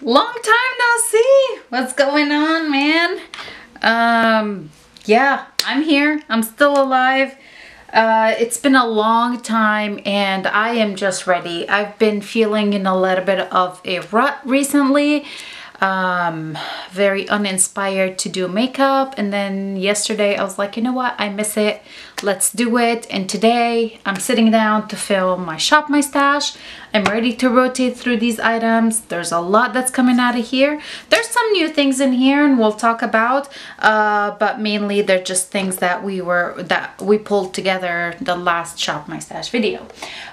Long time no see. What's going on, man? Yeah, I'm here. I'm still alive. It's been a long time and I am just ready. I've been feeling in a little bit of a rut recently. Very uninspired to do makeup, and then yesterday I was like, you know what, I miss it, let's do it. And today I'm sitting down to film my Shop My Stash. I'm ready to rotate through these items. There's a lot that's coming out of here. There's some new things in here and we'll talk about, but mainly they're just things that we pulled together the last Shop My Stash video.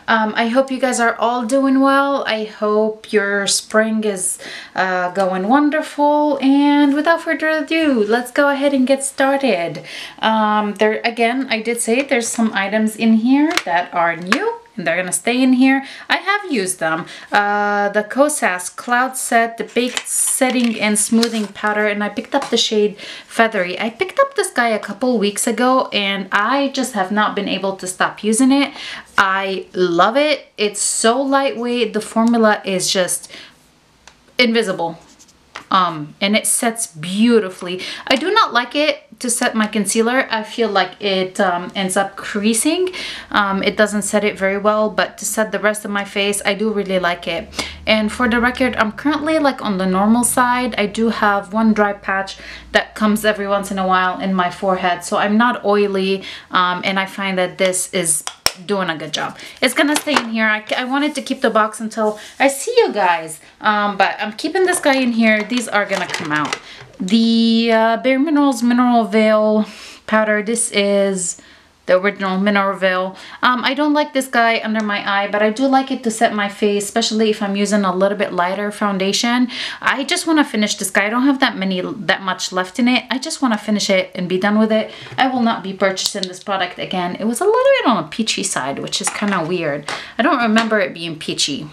I hope you guys are all doing well. I hope your spring is going wonderful, and without further ado, let's go ahead and get started. There again, I did say there's some items in here that are new and they're gonna stay in here. I have used them. The Kosas Cloud Set, the Baked Setting and Smoothing Powder, and I picked up the shade Feathery. I picked up this guy a couple weeks ago and I just have not been able to stop using it. I love it. It's so lightweight. The formula is just invisible. And it sets beautifully. I do not like it to set my concealer. I feel like it ends up creasing. It doesn't set it very well, but to set the rest of my face, I do really like it. And for the record, I'm currently like on the normal side. I do have one dry patch that comes every once in a while in my forehead, so I'm not oily, and I find that this is doing a good job. It's gonna stay in here. I wanted to keep the box until I see you guys, but I'm keeping this guy in here. These are gonna come out. The Bare Minerals Mineral Veil powder, this is the original Mineral Veil. I don't like this guy under my eye, but I do like it to set my face, especially if I'm using a little bit lighter foundation. I just want to finish this guy. I don't have that much left in it. I just want to finish it and be done with it. I will not be purchasing this product again. It was a little bit on a peachy side, which is kind of weird. I don't remember it being peachy.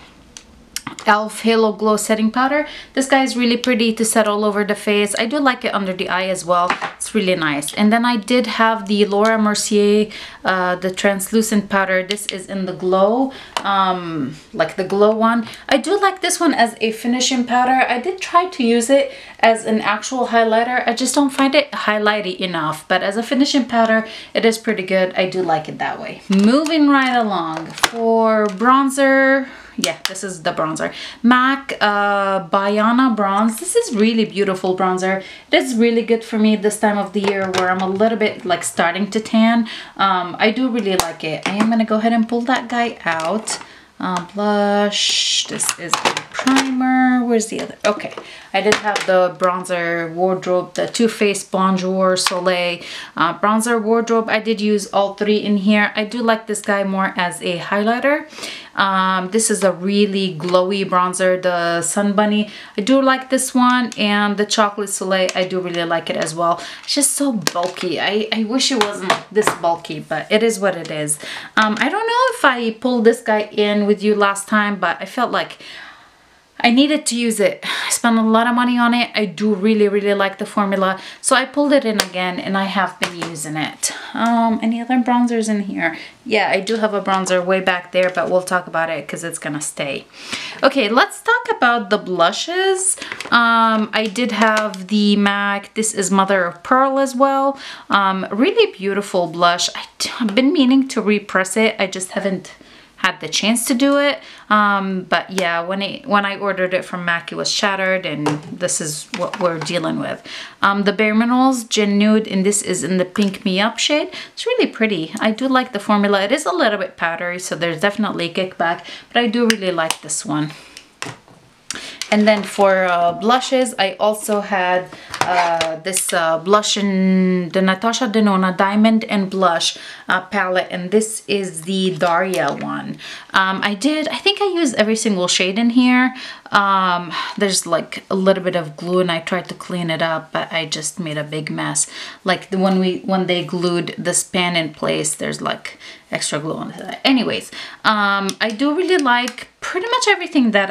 Elf Halo Glow Setting Powder. This guy is really pretty to set all over the face. I do like it under the eye as well. It's really nice. And then I did have the Laura Mercier, the translucent powder. This is in the glow, like the glow one. I do like this one as a finishing powder. I did try to use it as an actual highlighter. I just don't find it highlighty enough, but as a finishing powder, it is pretty good. I do like it that way. Moving right along, for bronzer, yeah, this is the bronzer. MAC Bayana Bronze. This is really beautiful bronzer. It is really good for me this time of the year where I'm a little bit like starting to tan. I do really like it. I am gonna go ahead and pull that guy out. Blush. This is a primer. Where's the other? Okay, I did have the bronzer wardrobe, the Too Faced Bonjour Soleil bronzer wardrobe. I did use all three in here. I do like this guy more as a highlighter. This is a really glowy bronzer, the Sun Bunny. I do like this one, and the Chocolate Soleil, I do really like it as well. It's just so bulky. I wish it wasn't this bulky, but it is what it is. I don't know if I pulled this guy in with you last time, but I felt like I needed to use it. I spent a lot of money on it. I do really like the formula, so I pulled it in again and I have been using it. Any other bronzers in here? Yeah, I do have a bronzer way back there, but we'll talk about it because it's gonna stay. Okay, let's talk about the blushes. I did have the MAC, this is Mother of Pearl as well. Really beautiful blush. I've been meaning to repress it. I just haven't had the chance to do it, but yeah, when I ordered it from MAC, it was shattered, and this is what we're dealing with. The Bare Minerals Gen Nude, and this is in the Pink Me Up shade. It's really pretty. I do like the formula. It is a little bit powdery, so there's definitely a kickback, but I do really like this one. And then for blushes, I also had this blush in the Natasha Denona Diamond and Blush palette, and this is the Daria one. I think I used every single shade in here. There's like a little bit of glue and I tried to clean it up, but I just made a big mess. Like when they glued this pan in place, there's like extra glue on it. Anyways, I do really like pretty much everything that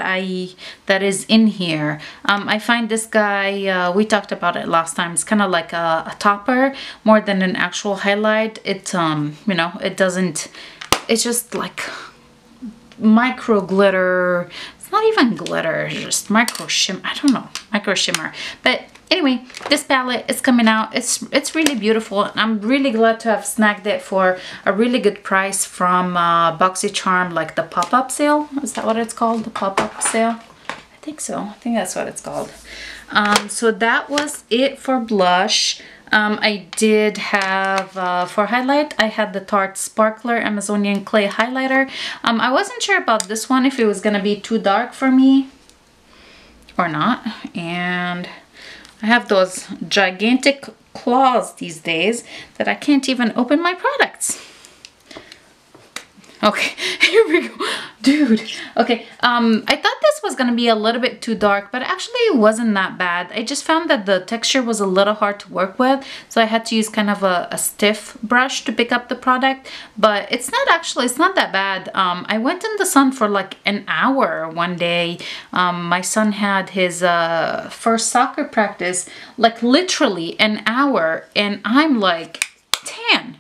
is in here. I find this guy, we talked about it last time, it's kind of like a topper more than an actual highlight. It you know, it doesn't, it's just like micro glitter. It's not even glitter, it's just micro shimmer. I don't know, micro shimmer. But anyway, this palette is coming out. It's really beautiful, and I'm really glad to have snagged it for a really good price from BoxyCharm, like the pop-up sale. Is that what it's called? The pop-up sale? I think so. I think that's what it's called. So that was it for blush. I did have, for highlight, I had the Tarte Sparkler Amazonian Clay Highlighter. I wasn't sure about this one, if it was going to be too dark for me or not. And I have those gigantic claws these days that I can't even open my products. Okay, here we go. Dude. Okay, I thought this was gonna be a little bit too dark, but actually it wasn't that bad. I just found that the texture was a little hard to work with, so I had to use kind of a stiff brush to pick up the product, but it's not that bad. I went in the sun for like an hour one day. My son had his first soccer practice, like literally an hour, and I'm like tan,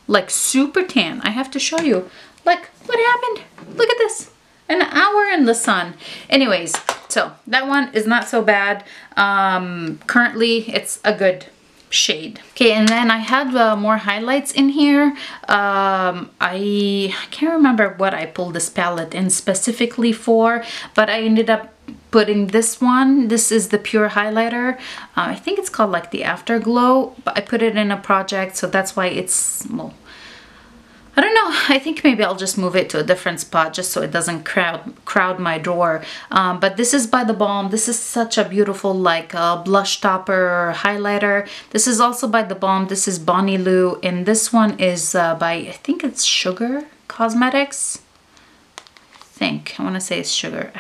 like super tan. I have to show you. Like, what happened? Look at this. An hour in the sun. Anyways, so that one is not so bad. Currently, it's a good shade. Okay, and then I had more highlights in here. I can't remember what I pulled this palette in specifically for, but I ended up putting this one. This is the Pure Highlighter. I think it's called like the Afterglow, but I put it in a project, so that's why it's, well, I don't know, I think maybe I'll just move it to a different spot just so it doesn't crowd my drawer. But this is by The Balm. This is such a beautiful like blush topper highlighter. This is also by The Balm. This is Bonnie Lou, and this one is by, I think it's Sugar Cosmetics. I want to say it's Sugar.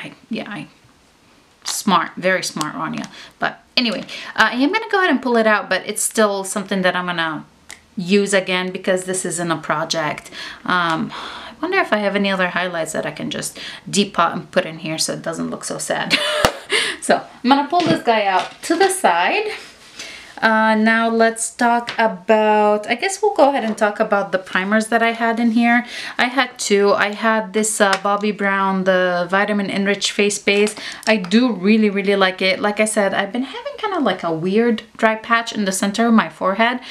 Smart, very smart, Rania. But anyway, I am gonna go ahead and pull it out, but it's still something that I'm gonna use again because this isn't a project. I wonder if I have any other highlights that I can just depot and put in here so it doesn't look so sad. So I'm gonna pull this guy out to the side. Now let's talk about, I guess we'll go ahead and talk about the primers that I had in here. I had two. I had this Bobbi Brown, the Vitamin Enriched Face Base. I do really, really like it. Like I said, I've been having kind of like a weird dry patch in the center of my forehead.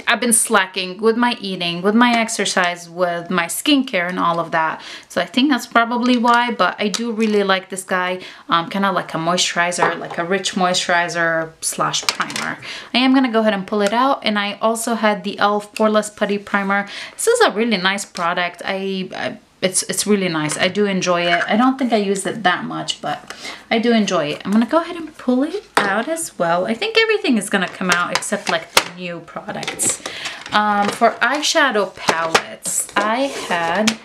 I've been slacking with my eating, with my exercise, with my skincare and all of that. So I think that's probably why, but I do really like this guy. Kind of like a moisturizer, like a rich moisturizer slash primer. I am gonna go ahead and pull it out, and I also had the e.l.f. Poreless Putty Primer. This is a really nice product. It's really nice. I do enjoy it. I don't think I used it that much, but I do enjoy it. I'm gonna go ahead and pull it out as well. I think everything is gonna come out except like the new products. For eyeshadow palettes, I had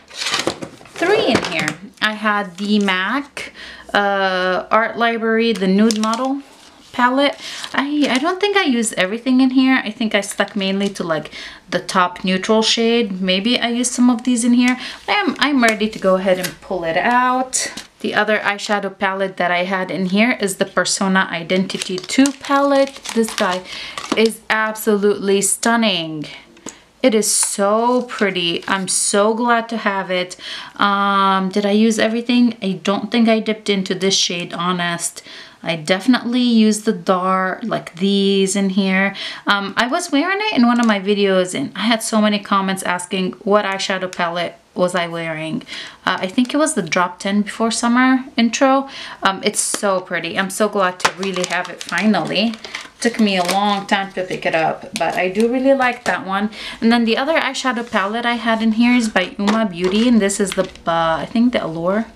3 in here. I had the MAC Art Library, the Nude Model palette. I don't think I used everything in here. I think I stuck mainly to like the top neutral shade. Maybe I used some of these in here. I'm ready to go ahead and pull it out. The other eyeshadow palette that I had in here is the Persona Identity 2 palette. This guy is absolutely stunning. It is so pretty. I'm so glad to have it. Did I use everything? I don't think I dipped into this shade, Honest. I definitely used the dark, like these in here. I was wearing it in one of my videos, and I had so many comments asking what eyeshadow palette was I wearing. I think it was the Drop 10 Before Summer intro. It's so pretty. I'm so glad to really have it finally. Took me a long time to pick it up, but I do really like that one. And then the other eyeshadow palette I had in here is by Uma Beauty, and this is the, I think the Allure,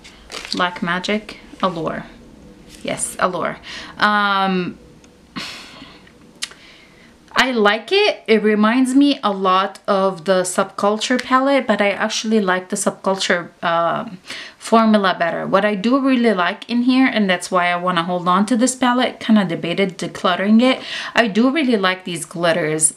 Black Magic Allure. Yes, Allure. I like it. It reminds me a lot of the Subculture palette, but I actually like the Subculture formula better. What I do really like in here, and that's why I want to hold on to this palette, kind of debated decluttering it. I do really like these glitters.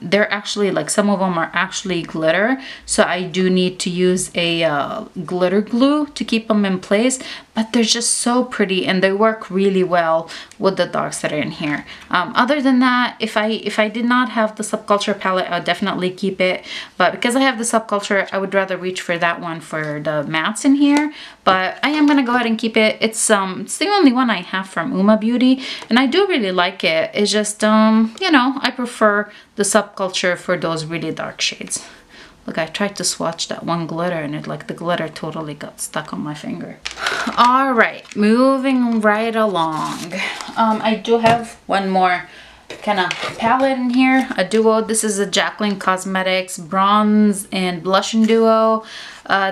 They're actually, like, some of them are actually glitter, so I do need to use a glitter glue to keep them in place, but they're just so pretty and they work really well with the darks that are in here. Other than that, if I I did not have the Subculture palette, I would definitely keep it. But because I have the Subculture, I would rather reach for that one for the mattes in here. But I am going to go ahead and keep it. It's the only one I have from Uma Beauty. And I do really like it. It's just, you know, I prefer the Subculture for those really dark shades. Look, I tried to swatch that one glitter and it like the glitter totally got stuck on my finger. All right, moving right along. I do have one more kind of palette in here, a duo. This is a Jaclyn Cosmetics bronze and blush and duo.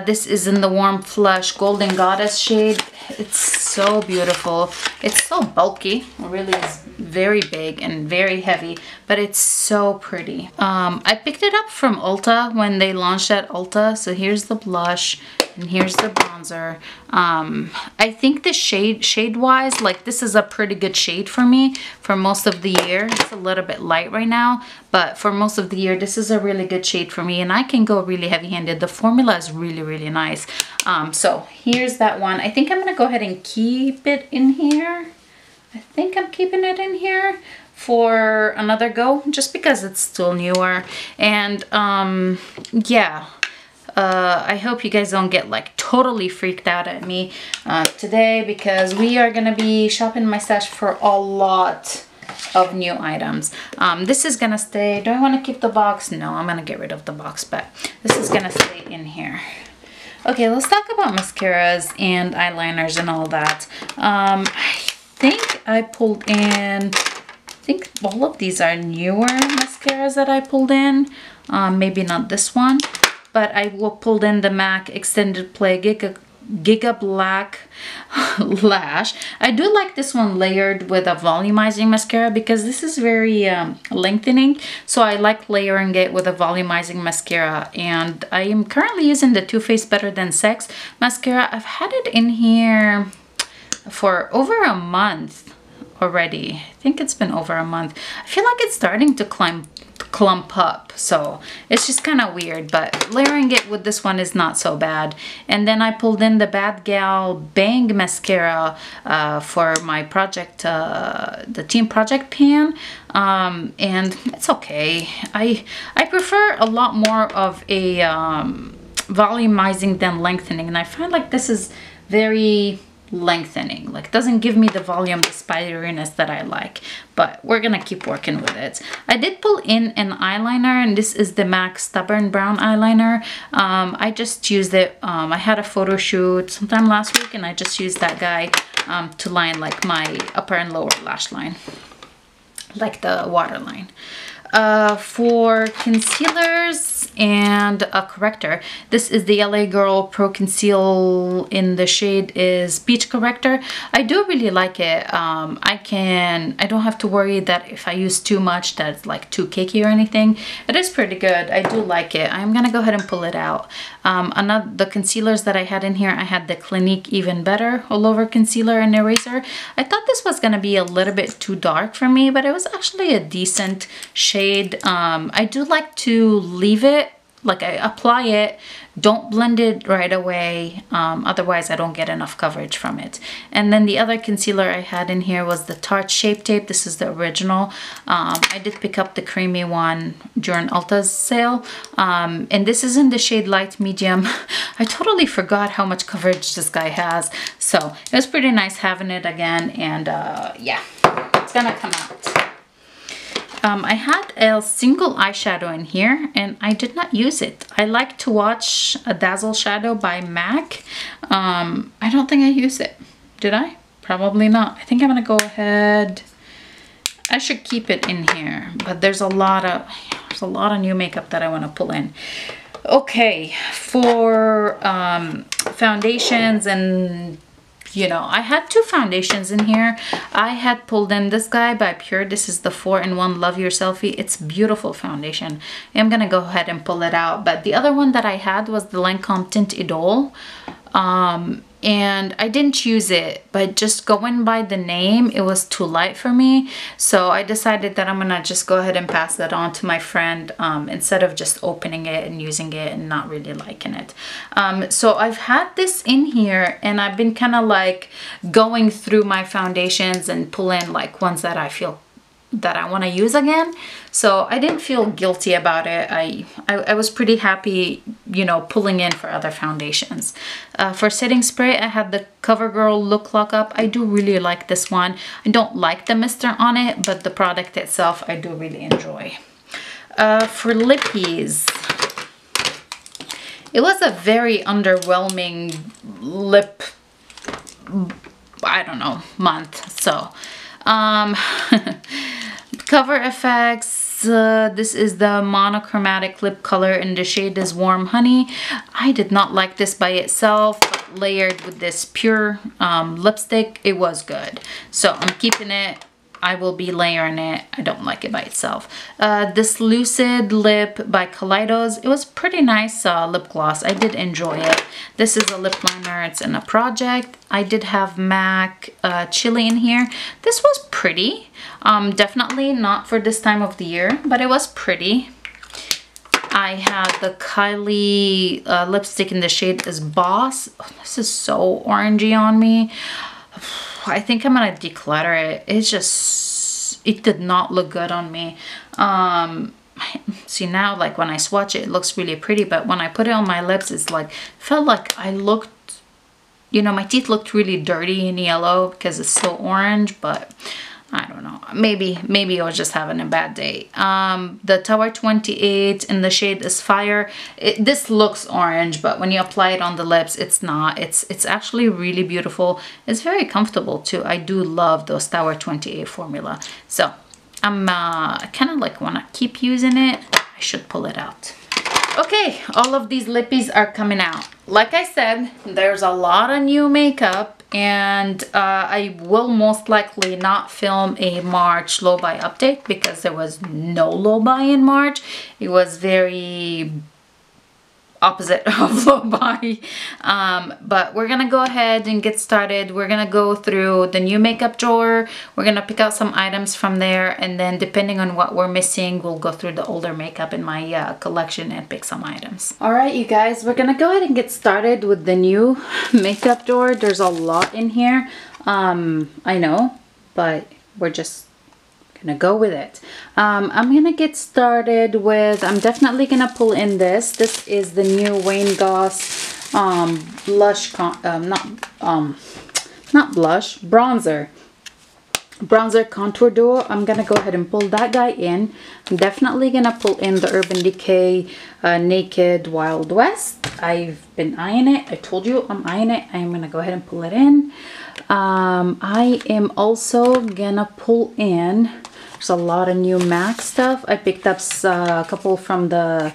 This is in the Warm Flush Golden Goddess shade. It's so beautiful. It's so bulky. It really is very big and very heavy, but it's so pretty. I picked it up from Ulta when they launched at Ulta. So here's the blush and here's the bronzer. I think the shade wise, like this is a pretty good shade for me for most of the year. It's a little bit light right now, but for most of the year, this is a really good shade for me, and I can go really heavy handed. The formula is really nice. So here's that one. I think I'm gonna go ahead and keep it in here. I think I'm keeping it in here for another go, just because it's still newer. And yeah, I hope you guys don't get like totally freaked out at me today, because we are gonna be shopping my stash for a lot of new items. This is gonna stay. Do I want to keep the box? No, I'm gonna get rid of the box, but this is gonna stay in here. Okay, let's talk about mascaras and eyeliners and all that. I think I pulled in, I think all of these are newer mascaras that I pulled in. Maybe not this one, but I pulled in the MAC Extended Play Giga Black Lash. I do like this one layered with a volumizing mascara because this is very lengthening. So I like layering it with a volumizing mascara. And I am currently using the Too Faced Better Than Sex mascara. I've had it in here for over a month already. I think it's been over a month. I feel like it's starting to clump up, so it's just kind of weird, but layering it with this one is not so bad. And then I pulled in the Bad Gal Bang mascara for my project, the Team Project pan, and it's okay. I prefer a lot more of a volumizing than lengthening, and I find like this is very lengthening, like doesn't give me the volume, the spideriness that I like, but we're gonna keep working with it. I did pull in an eyeliner, and this is the MAC Stubborn Brown eyeliner. I just used it, I had a photo shoot sometime last week, and I just used that guy to line like my upper and lower lash line, like the waterline. For concealers and a corrector, this is the LA Girl Pro Conceal in the shade is Peach Corrector. I do really like it. I don't have to worry that if I use too much that it's like too cakey or anything. It is pretty good. I do like it. I'm gonna go ahead and pull it out. The concealers that I had in here, I had the Clinique Even Better All Over Concealer and Eraser. I thought this was gonna be a little bit too dark for me, but it was actually a decent shade. I do like to leave it, like I apply it, don't blend it right away, otherwise I don't get enough coverage from it. And then the other concealer I had in here was the Tarte Shape Tape. This is the original. I did pick up the creamy one during Ulta's sale, and this is in the shade Light Medium. I totally forgot how much coverage this guy has, so it was pretty nice having it again. And yeah, it's gonna come out. I had a single eyeshadow in here, and I did not use it. I like to watch a Dazzle Shadow by MAC. I don't think I used it. Did I? Probably not. I think I'm gonna go ahead. I should keep it in here, but there's a lot of new makeup that I want to pull in. Okay, for foundations, and you know, I had two foundations in here. I had pulled in this guy by Pure. This is the 4-in-1 Love Your Selfie. It's beautiful foundation. I'm gonna go ahead and pull it out. But the other one that I had was the Lancome Tint Idole. And I didn't use it, but just going by the name, it was too light for me. So I decided that I'm gonna just go ahead and pass that on to my friend instead of just opening it and using it and not really liking it. So I've had this in here, and I've been kind of like going through my foundations and pulling like ones that I feel that I want to use again. So I didn't feel guilty about it. I was pretty happy, you know, pulling in for other foundations. For setting spray, I had the CoverGirl Look Lock Up. I do really like this one. I don't like the mister on it, but the product itself I do really enjoy. For lippies, it was a very underwhelming lip, I don't know, month. So Cover FX, this is the monochromatic lip color and the shade is Warm Honey. I did not like this by itself, but layered with this pure lipstick, it was good. So I'm keeping it. I will be layering it. I don't like it by itself. This Lucid Lip by Collabs. It was pretty nice lip gloss. I did enjoy it. This is a lip liner. It's in a project. I did have MAC Chili in here. This was pretty. Definitely not for this time of the year, but it was pretty. I had the Kylie lipstick in the shade is Boss. Oh, this is so orangey on me. I think I'm gonna declutter it. It's just, it did not look good on me. See now, like when I swatch it, it looks really pretty, but when I put it on my lips, it's like, felt like I looked, you know, my teeth looked really dirty and yellow because it's so orange, but I don't know. Maybe I was just having a bad day. The Tower 28 in the shade is Fire. This looks orange, but when you apply it on the lips, it's not. It's actually really beautiful. It's very comfortable too. I do love those Tower 28 formula. So I'm kind of like want to keep using it. I should pull it out. Okay, all of these lippies are coming out. Like I said, there's a lot of new makeup, and I will most likely not film a March low buy update because there was no low buy in March. It was very opposite of low buy. But we're gonna go ahead and get started. We're gonna go through the new makeup drawer. We're gonna pick out some items from there, and then depending on what we're missing, we'll go through the older makeup in my collection and pick some items. All right, you guys, we're gonna go ahead and get started with the new makeup drawer. There's a lot in here, I know, but we're just gonna go with it. I'm gonna get started with, I'm definitely gonna pull in this. This is the new Wayne Goss blush, not blush, bronzer contour duo. I'm gonna go ahead and pull that guy in. I'm definitely gonna pull in the Urban Decay Naked Wild West. I've been eyeing it. I told you I'm eyeing it. I'm gonna go ahead and pull it in. I am also gonna pull in, there's a lot of new MAC stuff. I picked up a couple from the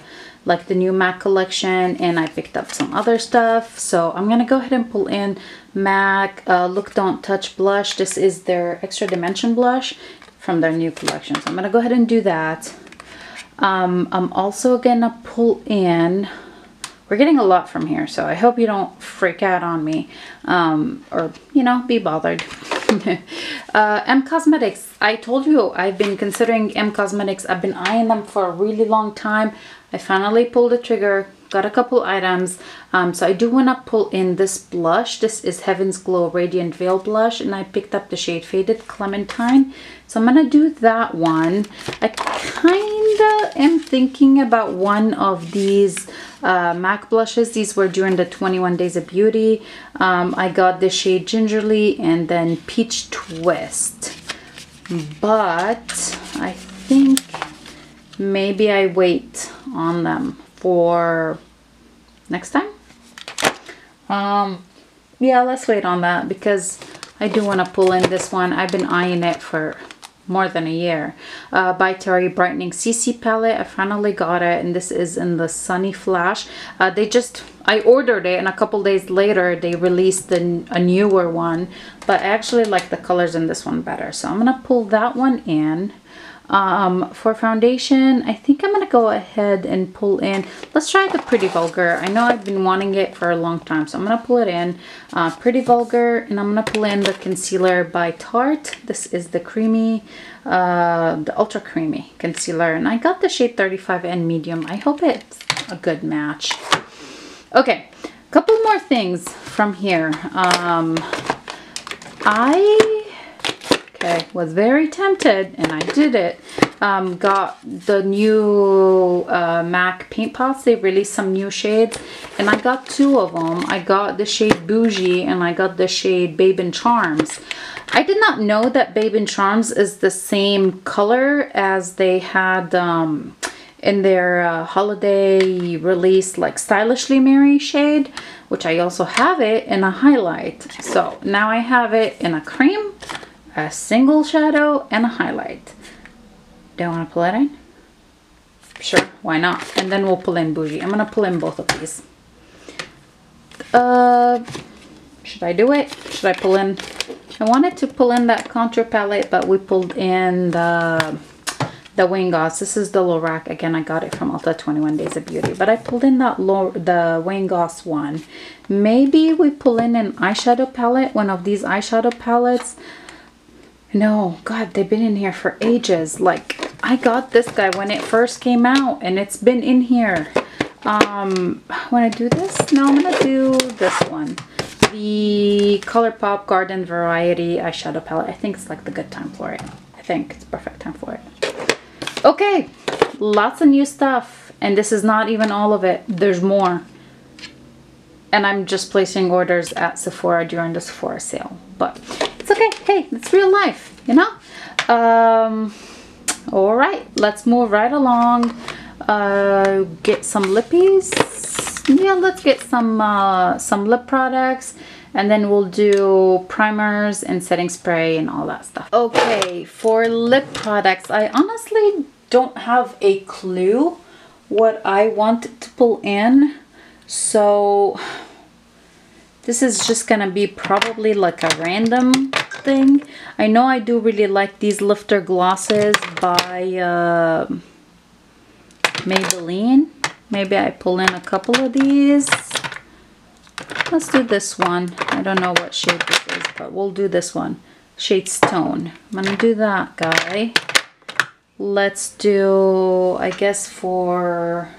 new MAC collection, and I picked up some other stuff. So I'm gonna go ahead and pull in MAC Look Don't Touch blush. This is their Extra Dimension blush from their new collection. So I'm gonna go ahead and do that. I'm also gonna pull in, we're getting a lot from here, so I hope you don't freak out on me, or, you know, be bothered. M Cosmetics. I told you I've been considering M Cosmetics. I've been eyeing them for a really long time. I finally pulled the trigger, got a couple items. So I do want to pull in this blush. This is Heaven's Glow Radiant Veil Blush, and I picked up the shade Faded Clementine. So I'm going to do that one. I kind of am thinking about one of these MAC blushes. These were during the 21 Days of Beauty. I got the shade Gingerly and then Peach Twist. But I think maybe I wait on them for next time. Yeah, let's wait on that because I do want to pull in this one. I've been eyeing it for more than a year. By Terry Brightening CC palette. I finally got it, and this is in the Sunny Flash. I ordered it, and a couple days later they released a newer one, but I actually like the colors in this one better, so I'm gonna pull that one in. For foundation, I think I'm gonna go ahead and pull in, let's try the Pretty Vulgar. I know I've been wanting it for a long time, so I'm gonna pull it in. Pretty Vulgar, and I'm gonna pull in the concealer by Tarte. This is the creamy, the ultra creamy concealer, and I got the shade 35 and medium. I hope it's a good match. Okay, a couple more things from here. Okay, was very tempted and I did it. Got the new MAC paint pots. They released some new shades and I got two of them. I got the shade Bougie and I got the shade Babe and Charms. I did not know that Babe and Charms is the same color as they had in their holiday release, like Stylishly Mary shade, which I also have it in a highlight. So now I have it in a cream, a single shadow, and a highlight. Do I want to pull it in? Sure, why not? And then we'll pull in Bougie. I'm gonna pull in both of these. Should I do it? Should I pull in? I wanted to pull in that contour palette, but we pulled in the Wayne Goss. This is the Lorac. Again, I got it from Ulta 21 Days of Beauty, but I pulled in the Wayne Goss one. Maybe we pull in an eyeshadow palette, one of these eyeshadow palettes. No, God, they've been in here for ages. Like, I got this guy when it first came out and it's been in here. Want to do this? No, I'm gonna do this one. The ColourPop Garden Variety eyeshadow palette. I think it's like the good time for it. I think it's perfect time for it. Okay, lots of new stuff. And this is not even all of it. There's more. And I'm just placing orders at Sephora during the Sephora sale. But it's okay. Hey, it's real life, you know? All right, let's move right along. Get some lippies. Yeah, let's get some lip products. And then we'll do primers and setting spray and all that stuff. Okay, for lip products, I honestly don't have a clue what I want to pull in. So this is just gonna be probably like a random thing. I know I do really like these lifter glosses by Maybelline. Maybe I pull in a couple of these. Let's do this one. I don't know what shade this is, but we'll do this one. Shade Stone. I'm gonna do that guy. Let's do, I guess for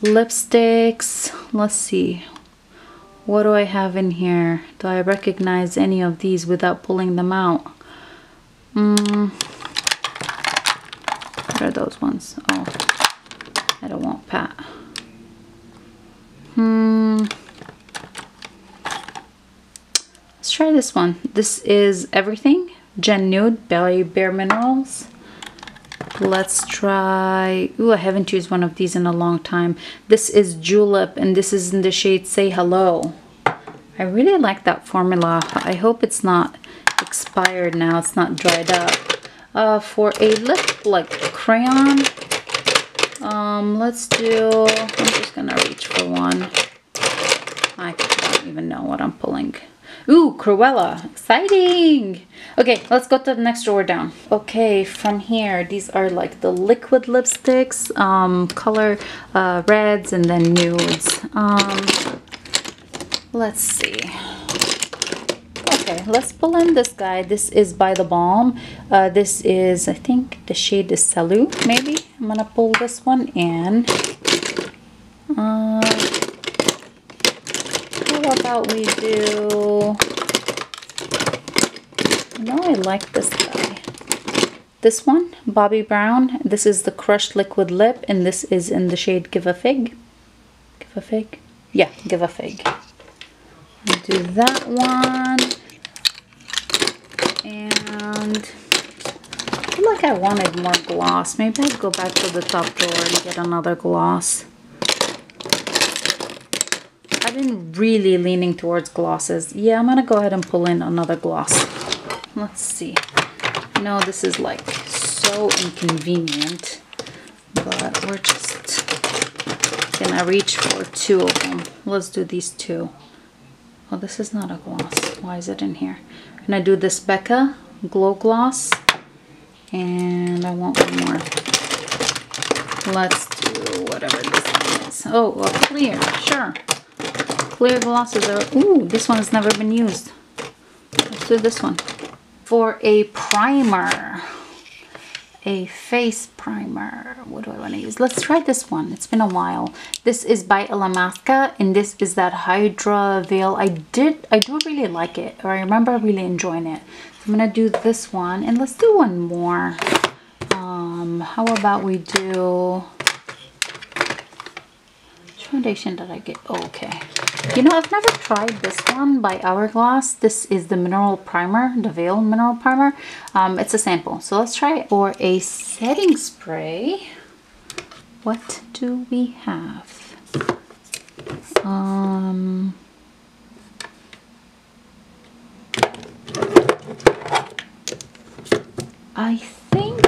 lipsticks, let's see. What do I have in here? Do I recognize any of these without pulling them out? What are those ones? Oh, I don't want Pat. Let's try this one. This is Everything Gen Nude by Bare Minerals. Let's try, ooh, I haven't used one of these in a long time. This is Julep and this is in the shade Say Hello. I really like that formula. I hope it's not expired now. It's not dried up. For a lip like crayon, let's do, I'm just gonna reach for one. I don't even know what I'm pulling. Ooh, Cruella, exciting. Okay, let's go to the next drawer down. Okay, from here, these are like the liquid lipsticks, color reds and then nudes. Let's see. Okay, let's pull in this guy. This is By the Balm. This is, I think the shade is Salute, maybe. I'm gonna pull this one in. How about we do, no, I like this guy. This one, Bobbi Brown. This is the Crushed Liquid Lip, and this is in the shade Give a Fig. Give a Fig? Yeah, Give a Fig. I'll do that one. And I feel like I wanted more gloss. Maybe I'd go back to the top drawer and get another gloss. I've been really leaning towards glosses. Yeah, I'm gonna go ahead and pull in another gloss. Let's see. I know this is like so inconvenient, but we're just gonna reach for two of them. Let's do these two. Oh, this is not a gloss. Why is it in here? I'm gonna do this Becca Glow Gloss, and I want one more. Let's do whatever this one is. Oh, well, clear, sure. Clear glosses are, ooh, this one has never been used. Let's do this one. For a primer, a face primer. What do I want to use? Let's try this one. It's been a while. This is by Mascaras, and this is that Hydra Veil. I do really like it, or I remember really enjoying it. So I'm gonna do this one, and let's do one more. How about we do, which foundation did I get? Oh, okay. You know, I've never tried this one by Hourglass. This is the mineral primer, the Veil mineral primer. It's a sample, so let's try it. Or a setting spray. What do we have? I think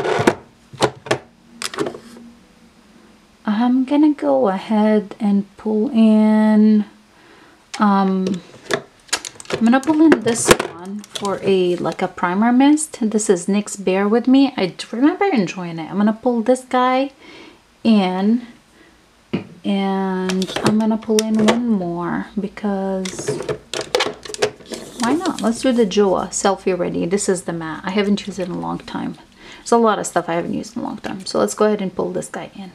I'm gonna go ahead and pull in, I'm gonna pull in this one for like a primer mist. This is NYX Bear With Me. I remember enjoying it. I'm gonna pull this guy in, and I'm gonna pull in one more because why not? Let's do the Joa Selfie Ready. This is the matte. I haven't used it in a long time. There's a lot of stuff I haven't used in a long time. So let's go ahead and pull this guy in.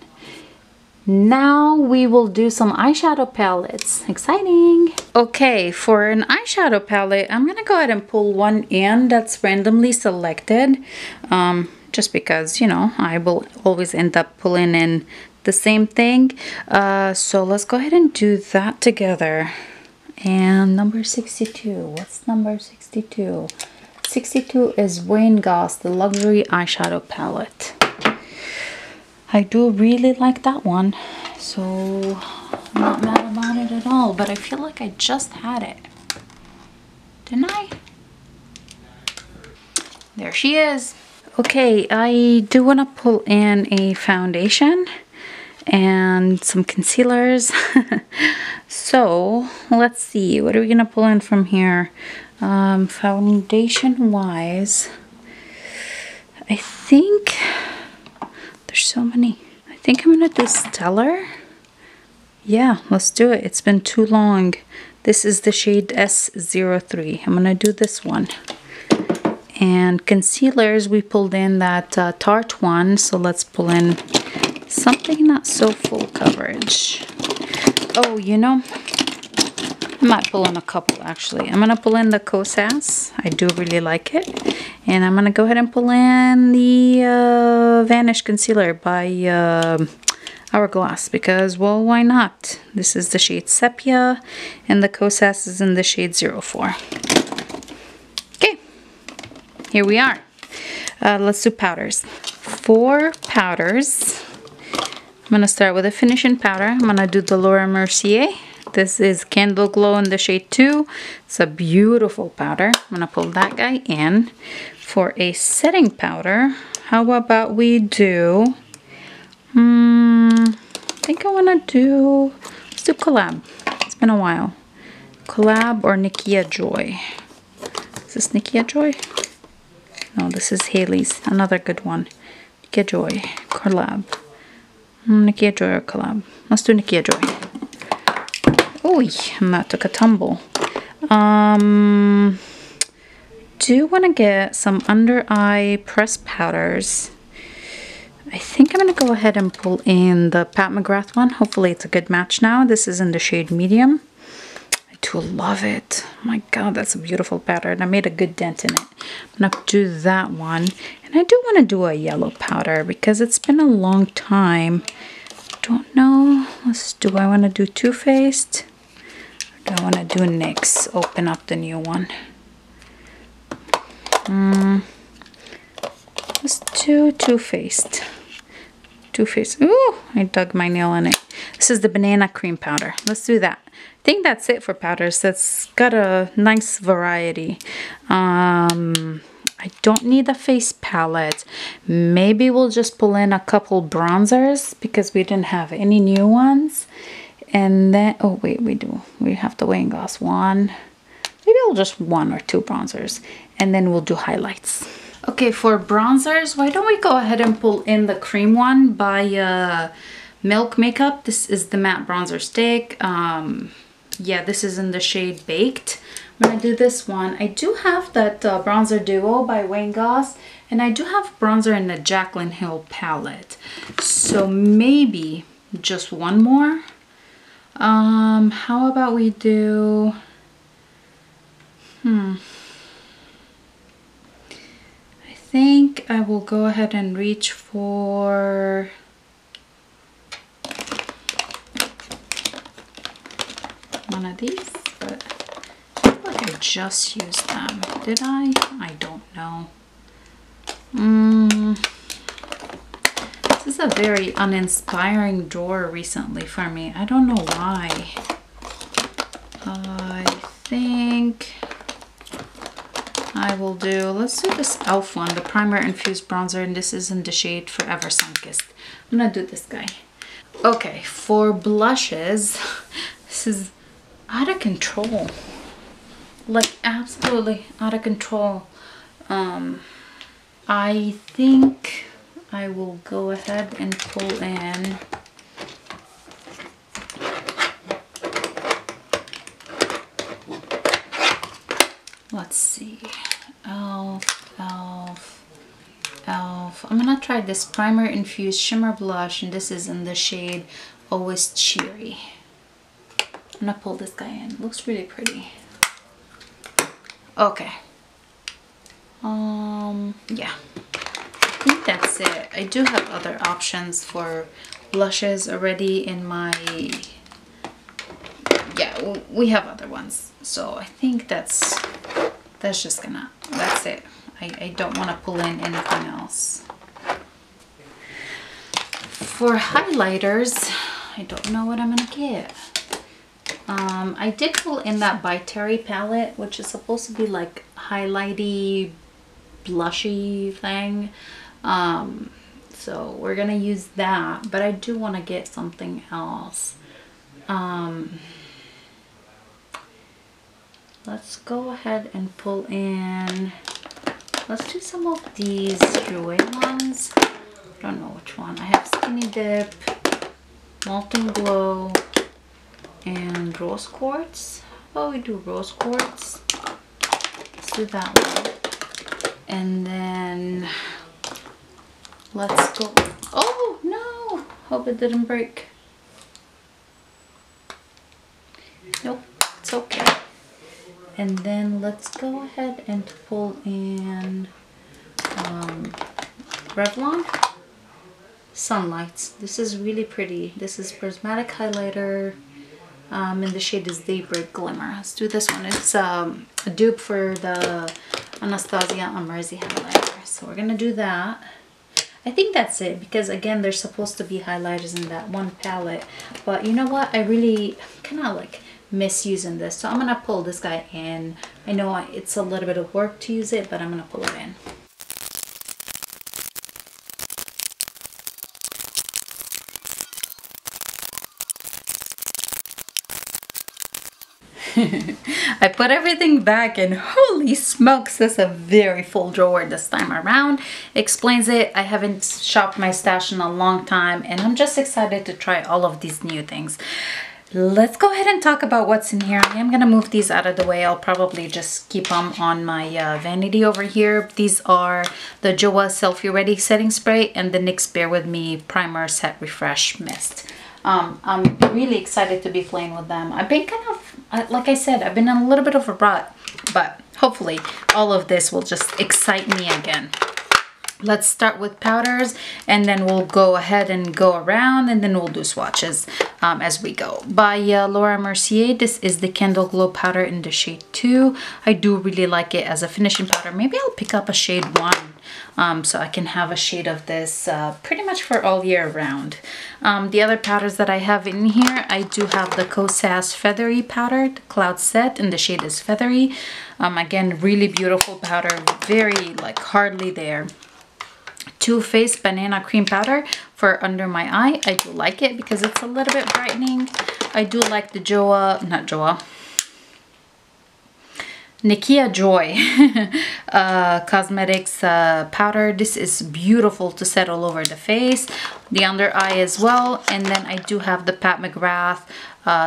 Now we will do some eyeshadow palettes. Exciting! Okay, for an eyeshadow palette, I'm gonna go ahead and pull one in that's randomly selected. Just because, you know, I will always end up pulling in the same thing. So let's go ahead and do that together. And number 62. What's number 62? 62 is Wayne Goss, the Luxury Eyeshadow Palette. I do really like that one, so I'm not mad about it at all, but I feel like I just had it. Didn't I? There she is. Okay, I do want to pull in a foundation and some concealers. So let's see, what are we gonna pull in from here? Foundation wise, I think there's so many. I think I'm gonna do Stellar. Yeah, let's do it. It's been too long. This is the shade S03. I'm gonna do this one. And concealers, we pulled in that Tarte one, so let's pull in something not so full coverage. Oh, you know, I might pull in a couple actually. I'm gonna pull in the Collabs. I do really like it. And I'm gonna go ahead and pull in the Vanish Concealer by Hourglass because, well, why not? This is the shade Sepia and the Collabs is in the shade 04. Okay, here we are. Let's do powders. For powders, I'm gonna start with a finishing powder. I'm gonna do the Laura Mercier. This is Candle Glow in the shade 2. It's a beautiful powder. I'm gonna pull that guy in. For a setting powder, how about we do, I think I wanna do, let's do Collab. It's been a while. Collab or Nikia Joy. Is this Nikia Joy? No, this is Haley's, another good one. Nikia Joy, Collab. Nikia Joy or Collab. Let's do Nikia Joy. Oh, and that took a tumble. Do want to get some under eye pressed powders. I think I'm going to go ahead and pull in the Pat McGrath one. Hopefully it's a good match now. This is in the shade medium. I do love it. Oh my god, that's a beautiful powder, and I made a good dent in it. I'm going to do that one. And I do want to do a yellow powder because it's been a long time. Don't know. Do I want to do Too Faced? Or do I want to do NYX? Open up the new one. Let's do Too Faced. Too Faced. Ooh, I dug my nail in it. This is the banana cream powder. Let's do that. I think that's it for powders. That's got a nice variety. I don't need a face palette. Maybe we'll just pull in a couple bronzers because we didn't have any new ones. And then, oh wait, we do. We have the Wayne Goss one. Maybe I'll just 1 or 2 bronzers. And then we'll do highlights. Okay, for bronzers, why don't we go ahead and pull in the cream one by Milk Makeup. This is the matte bronzer stick. Yeah, this is in the shade Baked. I'm gonna do this one. I do have that bronzer duo by Wayne Goss, and I do have bronzer in the Jaclyn Hill palette. So maybe just one more. How about we do, I think I will go ahead and reach for one of these, but I feel like I just used them. Did I? I don't know. This is a very uninspiring drawer recently for me. I don't know why. I think I will do, let's do this e.l.f. one, the primer infused bronzer, and this is in the shade Forever Sunkissed. I'm gonna do this guy. Okay, for blushes, this is out of control. Like absolutely out of control. I think I will go ahead and pull in let's see, e.l.f. I'm gonna try this primer infused shimmer blush, and this is in the shade Always Cheery. I'm gonna pull this guy in. Looks really pretty. Okay. Yeah. I think that's it. I do have other options for blushes already in my, yeah, we have other ones. So I think that's just gonna, that's it. I don't want to pull in anything else. For highlighters, I don't know what I'm gonna get. I did pull in that by Terry palette, which is supposed to be like highlighty, blushy thing. So we're gonna use that, but I do want to get something else. Let's go ahead and pull in, let's do some of these Jouer ones. I don't know which one. I have Skinny Dip, Molten Glow, and Rose Quartz. How about we do Rose Quartz? Let's do that one. And then let's go. Oh no! Hope it didn't break. Nope, it's okay. And then let's go ahead and pull in Revlon Sunlights. This is really pretty. This is prismatic highlighter, and the shade is Daybreak Glimmer. Let's do this one. It's a dupe for the Anastasia Amrezy highlighter. So we're gonna do that. I think that's it, because again, there's supposed to be highlighters in that one palette. But you know what? I really kind of like misusing this, so I'm gonna pull this guy in. I know it's a little bit of work to use it, but I'm gonna pull it in. I put everything back, and holy smokes, this is a very full drawer this time around. Explains it. I haven't shopped my stash in a long time, and I'm just excited to try all of these new things. Let's go ahead and talk about what's in here. I am going to move these out of the way. I'll probably just keep them on my vanity over here. These are the Joa Selfie Ready Setting Spray and the NYX Bear With Me Primer Set Refresh Mist. I'm really excited to be playing with them. I've been kind of, like I said, I've been in a little bit of a rut, but hopefully all of this will just excite me again. Let's start with powders, and then we'll go ahead and go around, and then we'll do swatches as we go. By Laura Mercier, this is the Candle Glow powder in the shade 2. I do really like it as a finishing powder. Maybe I'll pick up a shade 1 so I can have a shade of this pretty much for all year round. The other powders that I have in here, I do have the Kosas Feathery powder, the Cloud Set, and the shade is Feathery. Again, really beautiful powder, very like hardly there. Too Faced Banana Cream Powder for under my eye. I do like it because it's a little bit brightening. I do like the Nikia Joy Cosmetics powder. This is beautiful to set all over the face, the under eye as well. And then I do have the Pat McGrath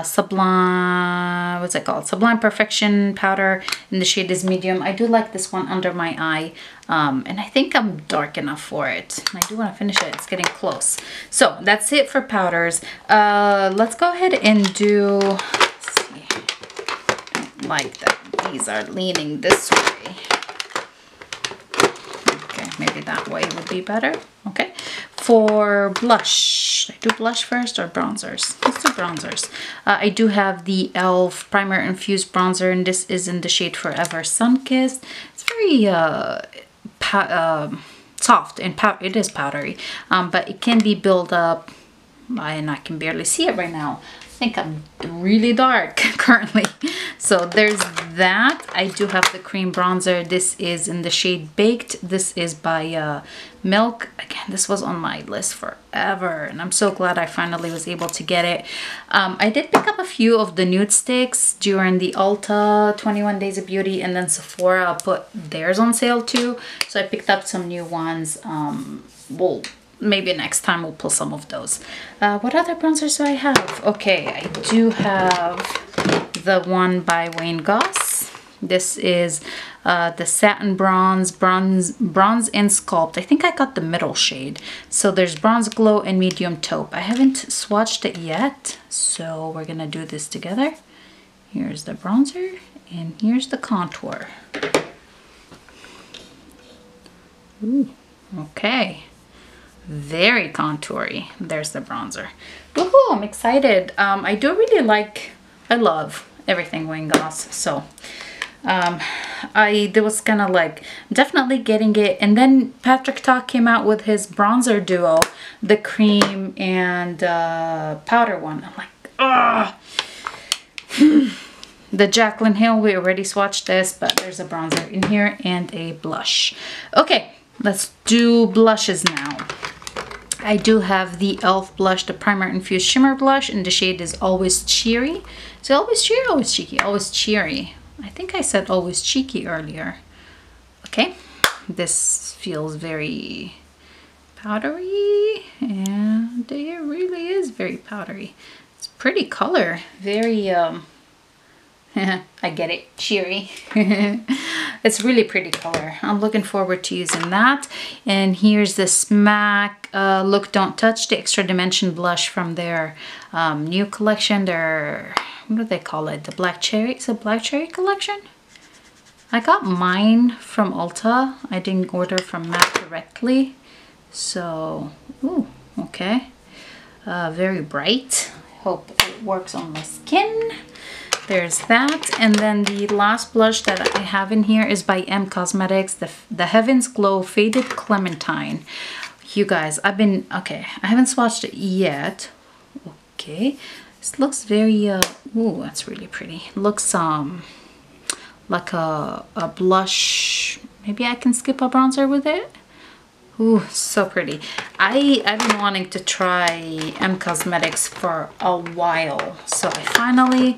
Sublime, what's it called? Sublime Perfection powder, and the shade is medium. I do like this one under my eye, and I think I'm dark enough for it. I do want to finish it. It's getting close. So that's it for powders. Let's go ahead and do, let's see, I don't like that these are leaning this way. Okay, maybe that way would be better. Okay, for blush, should I do blush first or bronzers? Let's do bronzers. I do have the e.l.f. Primer Infused Bronzer, and this is in the shade Forever Sunkissed. It's very soft and it is powdery, but it can be built up, and I can barely see it right now. I think I'm really dark currently. So there's that. I do have the cream bronzer. This is in the shade Baked. This is by Milk. Again, this was on my list forever, and I'm so glad I finally was able to get it. I did pick up a few of the nude sticks during the Ulta 21 Days of Beauty, and then Sephora put theirs on sale too. So I picked up some new ones. Maybe next time we'll pull some of those. What other bronzers do I have? Okay, I do have the one by Wayne Goss. This is the Satin Bronze and Sculpt. I think I got the middle shade. So there's Bronze Glow and Medium Taupe. I haven't swatched it yet, so we're gonna do this together. Here's the bronzer, and here's the contour. Ooh, okay. Very contoury. There's the bronzer. Woohoo, I'm excited. I do really like, I love everything Wayne Goss. So there was kind of like definitely getting it. And then Patrick Ta came out with his bronzer duo, the cream and powder one. I'm like, ah. The Jaclyn Hill, we already swatched this, but there's a bronzer in here and a blush. Okay, let's do blushes now. I do have the e.l.f. blush, the Primer Infused Shimmer Blush, and the shade is Always Cheery. So Always Cheery, Always Cheeky, Always Cheery. I think I said Always Cheeky earlier. Okay, this feels very powdery, and it really is very powdery. It's pretty color, very I get it, cheery. It's really pretty color. I'm looking forward to using that. And here's the Smack Look Don't Touch, the Extra Dimension blush from their new collection. Their, what do they call it? The Black Cherry. It's a Black Cherry collection. I got mine from Ulta. I didn't order from MAC directly. So, ooh, okay. Very bright. Hope it works on my skin. There's that. And then the last blush that I have in here is by M Cosmetics, the Heavens Glow Faded Clementine. You guys, okay, I haven't swatched it yet. Okay, this looks very, ooh, that's really pretty. It looks like a blush. Maybe I can skip a bronzer with it. Ooh, so pretty. I've been wanting to try M Cosmetics for a while, so I finally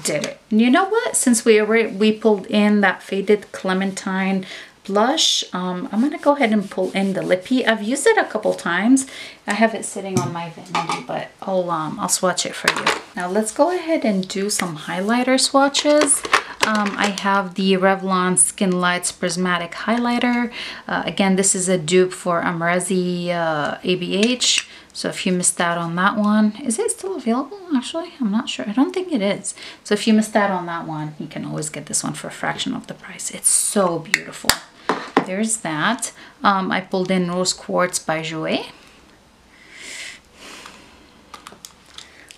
did it. And you know what? Since we pulled in that Faded Clementine blush, I'm gonna go ahead and pull in the Lippy. I've used it a couple times. I have it sitting on my vanity, but I'll swatch it for you. Now let's go ahead and do some highlighter swatches. I have the Revlon Skin Lights Prismatic Highlighter. Again, this is a dupe for Amrezi ABH. So if you missed out on that one, is it still available? Actually, I'm not sure. I don't think it is. So if you missed out on that one, you can always get this one for a fraction of the price. It's so beautiful. There's that. I pulled in Rose Quartz by Jouer.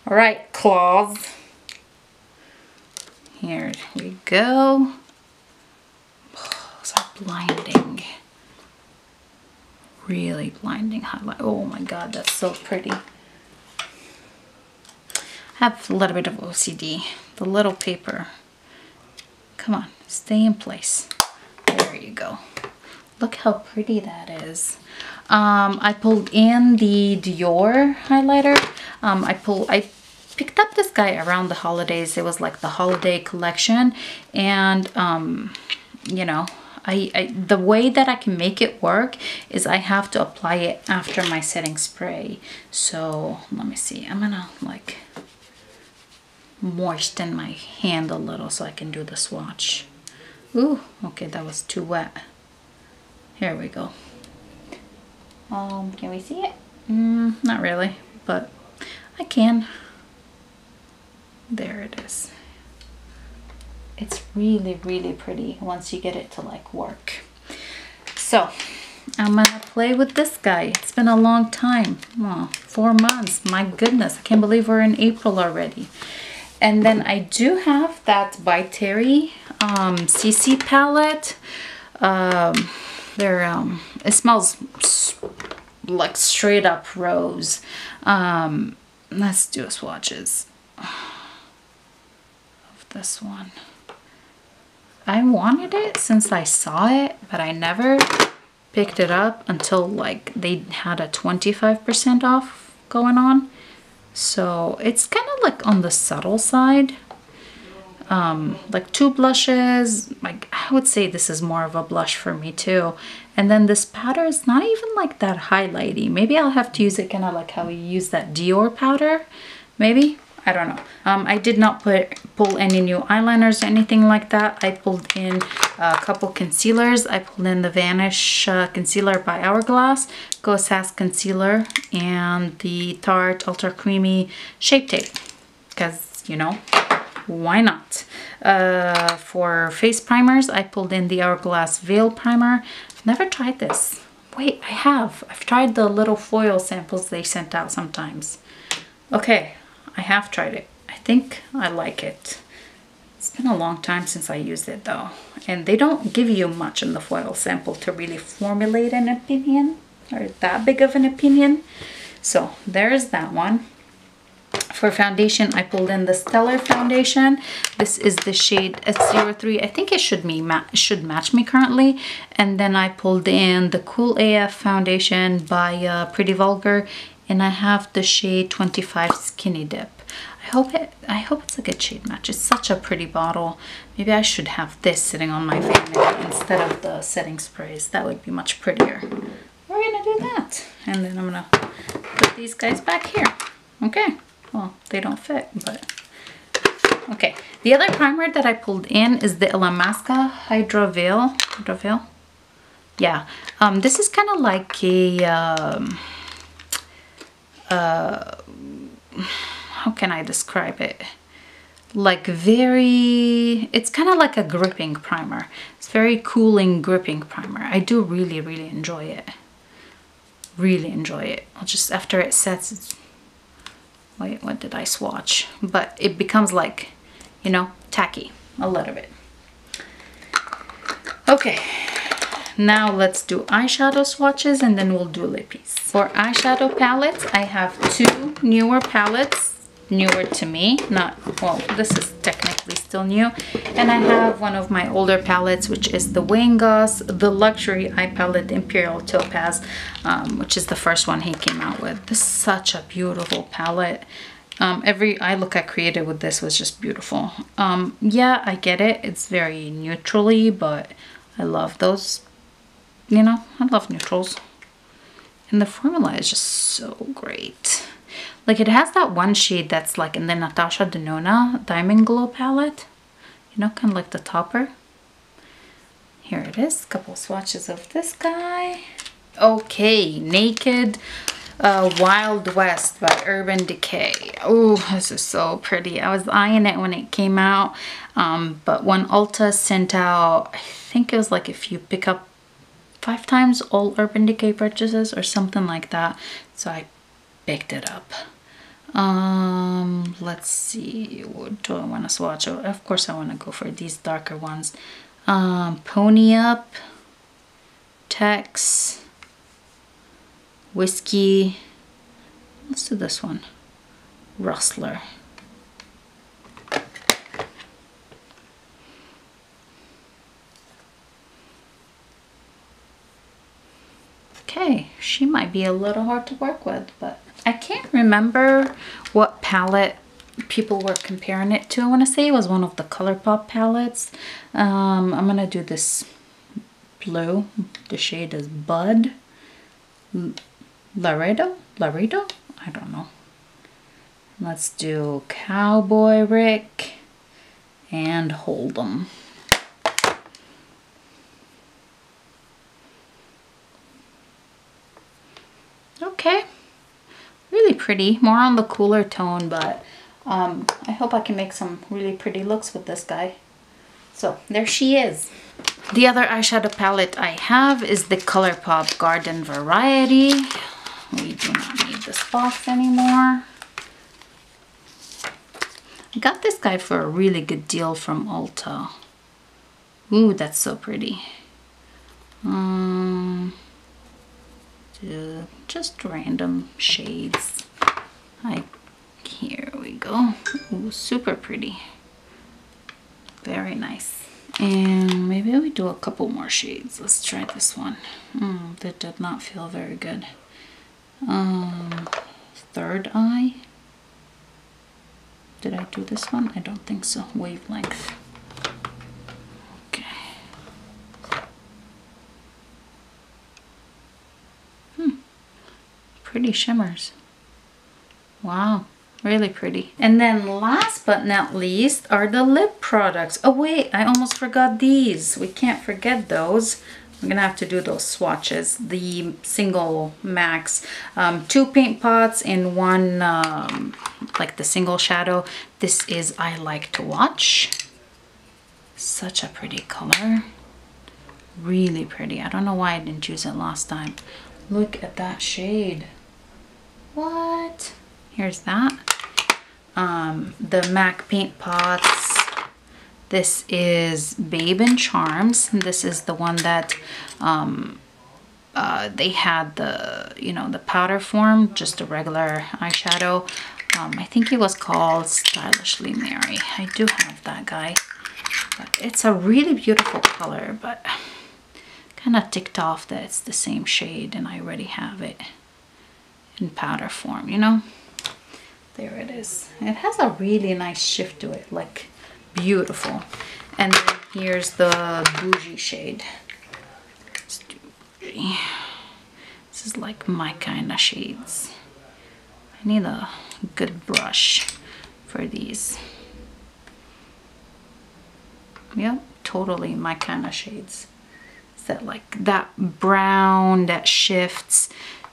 All right, claws. Here we go. Oh, those are blinding. Really blinding highlight. Oh my god, that's so pretty. I have a little bit of OCD. The little paper. Come on, stay in place. There you go. Look how pretty that is. I pulled in the Dior highlighter. I picked up this guy around the holidays. It was like the holiday collection, and you know, the way that I can make it work is I have to apply it after my setting spray. So let me see, I'm gonna like moisten my hand a little so I can do the swatch. Ooh, okay, that was too wet. Here we go. Can we see it? Not really, but I can. There it is. It's really, really pretty once you get it to like work. So I'm gonna play with this guy. It's been a long time. Oh, 4 months. My goodness, I can't believe we're in April already. And then I do have that by Terry CC palette. It smells like straight up rose. Let's do swatches of this one. I wanted it since I saw it, but I never picked it up until like they had a 25% off going on. So it's kind of like on the subtle side. Like 2 blushes, like I would say this is more of a blush for me too. And then this powder is not even like that highlighty. Maybe I'll have to use it kind of like how we use that Dior powder, maybe. I don't know. I did not pull any new eyeliners or anything like that. I pulled in a couple concealers. I pulled in the Vanish concealer by Hourglass, Ghost Sass concealer, and the Tarte Ultra Creamy Shape Tape. Because, you know, why not? For face primers, I pulled in the Hourglass Veil Primer. I've never tried this. Wait, I have. I've tried the little foil samples they sent out sometimes. Okay. I have tried it. I think I like it. It's been a long time since I used it though. And they don't give you much in the foil sample to really formulate an opinion, or that big of an opinion. So there's that one. For foundation, I pulled in the Stellar foundation. This is the shade S03. I think it should match me currently. And then I pulled in the Cool AF foundation by Pretty Vulgar. And I have the shade 25 Skinny Dip. I hope it's a good shade match. It's such a pretty bottle. Maybe I should have this sitting on my vanity instead of the setting sprays. That would be much prettier. We're gonna do that. And then I'm gonna put these guys back here. Okay. Well, they don't fit, but okay. The other primer that I pulled in is the Illamasqua Hydra Veil. Yeah. This is kind of like a how can I describe it? Like it's kind of like a gripping primer. It's very cooling gripping primer. I do really, really enjoy it. Really enjoy it. I'll just, after it sets, wait, what did I swatch? But it becomes like, you know, tacky a little bit. Okay. Now let's do eyeshadow swatches and then we'll do lippies. For eyeshadow palettes, I have 2 newer palettes. Newer to me, well, this is technically still new. And I have one of my older palettes, which is the Wayne Goss, the Luxury Eye Palette Imperial Topaz, which is the first one he came out with. This is such a beautiful palette. Every eye look I created with this was just beautiful. Yeah, I get it. It's very neutrally, but I love those. You know, I love neutrals. And the formula is just so great. Like, it has that one shade that's like in the Natasha Denona Diamond Glow palette. You know, kind of like the topper. Here it is. Couple swatches of this guy. Okay, Naked Wild West by Urban Decay. Oh, this is so pretty. I was eyeing it when it came out. But when Ulta sent out, I think it was like if you pick up 5 times all Urban Decay purchases or something like that. So I picked it up. Let's see, what do I want to swatch? Oh, of course I want to go for these darker ones. Pony Up, Tex, Whiskey. Let's do this one. Rustler. Okay, she might be a little hard to work with, but I can't remember what palette people were comparing it to. I want to say it was one of the ColourPop palettes. I'm gonna do this blue. The shade is Bud Laredo. I don't know. Let's do Cowboy Rick and Hold'em. Okay, really pretty. More on the cooler tone, but I hope I can make some really pretty looks with this guy. So there she is. The other eyeshadow palette I have is the ColourPop Garden Variety. We do not need this box anymore. I got this guy for a really good deal from Ulta. Ooh, that's so pretty. Just random shades. Here we go. Ooh, super pretty. Very nice. And maybe we do a couple more shades. Let's try this one. That did not feel very good. Third Eye. Did I do this one? I don't think so. Wavelength. Okay. Pretty shimmers. Wow. Really pretty. And then last but not least are the lip products. Oh wait, I almost forgot these. We can't forget those. I'm gonna have to do those swatches. The single max, 2 paint pots and one like the single shadow. This is I Like to Watch. Such a pretty color. Really pretty. I don't know why I didn't use it last time. Look at that shade. What? Here's that. The MAC paint pots. This is Babe and Charms. This is the one that they had the, you know, the powder form, just a regular eyeshadow. I think it was called Stylishly Mary. I do have that guy. But it's a really beautiful color, but kind of ticked off that it's the same shade and I already have it in powder form, you know? There it is. It has a really nice shift to it, like beautiful. And then here's the Bougie shade. Let's do Bougie. This is like my kind of shades. I need a good brush for these. Yep, totally my kind of shades. Is that like that brown that shifts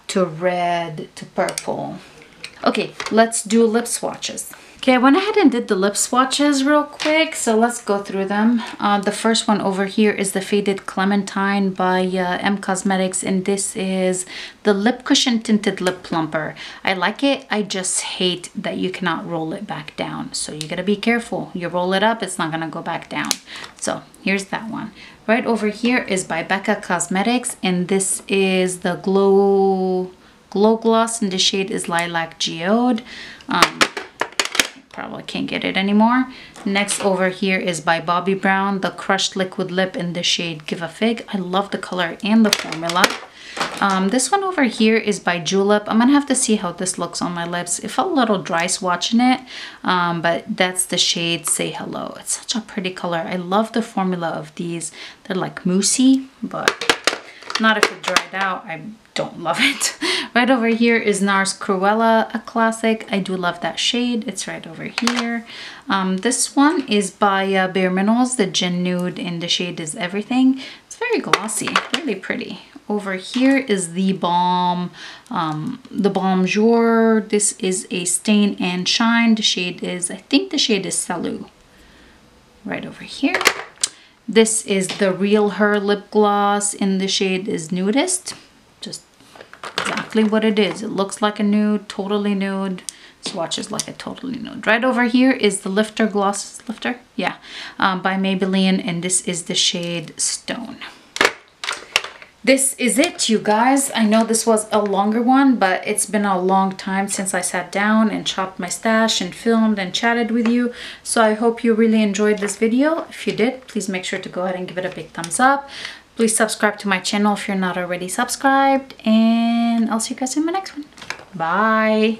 to red to purple. Okay, let's do lip swatches. Okay, I went ahead and did the lip swatches real quick, so let's go through them. The first one over here is the Faded Clementine by M Cosmetics, and this is the Lip Cushion Tinted Lip Plumper. I like it, I just hate that you cannot roll it back down. So you gotta be careful. You roll it up, it's not gonna go back down. So here's that one. Right over here is by Becca Cosmetics, and this is the Glow Gloss, and the shade is Lilac Geode. Probably can't get it anymore. Next over here is by Bobbi Brown, the Crushed Liquid Lip in the shade Give a Fig. I love the color and the formula. This one over here is by Julep. I'm gonna have to see how this looks on my lips. It felt a little dry swatching it, but that's the shade Say Hello. It's such a pretty color. I love the formula of these. They're like moussey, but not if it dried out. I don't love it. Right over here is NARS Cruella, a classic. I do love that shade. It's right over here. This one is by Bare Minerals, the Gen Nude, and the shade is Everything. It's very glossy, really pretty. Over here is the Balm Jour. This is a Stain and Shine. The shade is, I think the shade is Salou. Right over here. This is the Real Her lip gloss, and the shade is Nudist. Just exactly what it is. It looks like a nude, totally nude. Swatches like a totally nude. Right over here is the Lifter Gloss, Lifter? Yeah, by Maybelline, and this is the shade Stone. This is it, you guys. I know this was a longer one, but it's been a long time since I sat down and chopped my stash and filmed and chatted with you. So I hope you really enjoyed this video. If you did, please make sure to go ahead and give it a big thumbs up. Please subscribe to my channel if you're not already subscribed, and I'll see you guys in my next one. Bye.